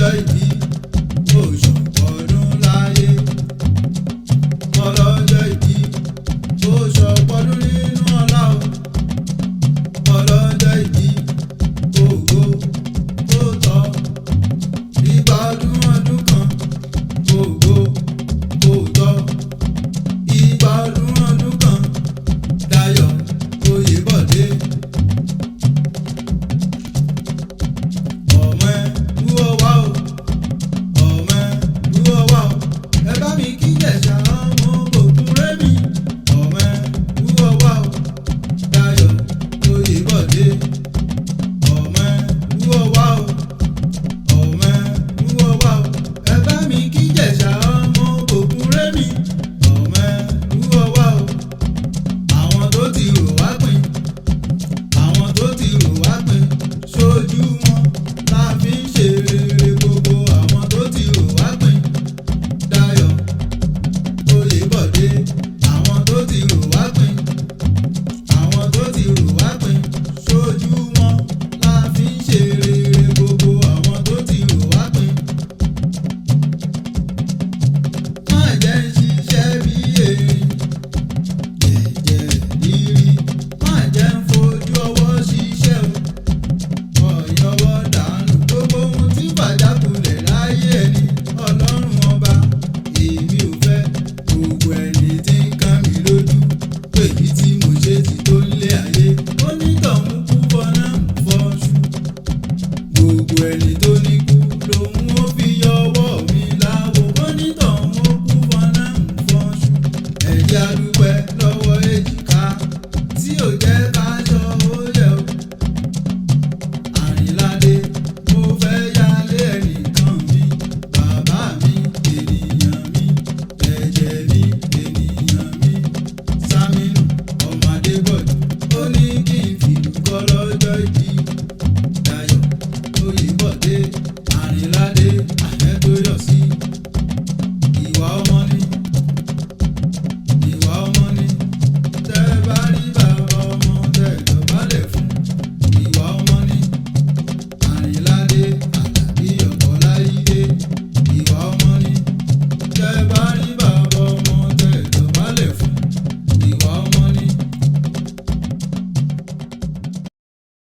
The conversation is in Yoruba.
ọlọ́jọ́ ìbí oṣù ọdún láyé ọlọ́jọ́ ìbí oṣù ọdún nínú ọlá o ọlọ́jọ́ ìbí ògo tó tọ́ ìgbà ọdún ọdún kan ògo tó tọ́ ìgbà ọdún ọdún kan Dayọ̀ Oyèbọ̀dé. ọmọ ẹ dúró wá o ọmọ ẹ dúró wá o ẹ bá mi kí Ìjẹ̀ṣà ọmọ ògùn rémi ọmọ ẹ dúró wá o Dayọ̀ Oyèbọ̀dé. ọmọ ẹ dúró wá o ọmọ ẹ dúró wá o ẹ bá mi kí Ìjẹ̀ṣà ọmọ ògùn rémi ọmọ ẹ dúró wá o. àwọn tó ti rò wá pin àwọn tó ti rò wá pin sójú wọn la fi ń ṣe rere gbogbo àwọn tó ti rò wá pin Dayọ̀ Oyèbọ̀dé. àwọn tó ti rò wá pin àwọn tó ti rò wá pin sójú wọn la fi ń ṣe rere gbogbo àwọn tó ti rò wá pin. má jẹ́ ń ṣiṣẹ́ bí erin jẹ̀jẹ̀ rírí má jẹ́ ń fojú ọwọ́ ṣiṣẹ́ o ọ̀yọ́wọ́ dànù gbogbo ohun tí fàjákulẹ̀ láyé ẹni ọlọ́run ọba èmi ò fẹ́ gbogbo ẹni tí ń kán mi lójú èyí tí mo ṣe ti tó nílé ayé onítọ̀hún kú fọ́nà fọ́ṣù gbogbo ẹni tó ní kú lòun ó fi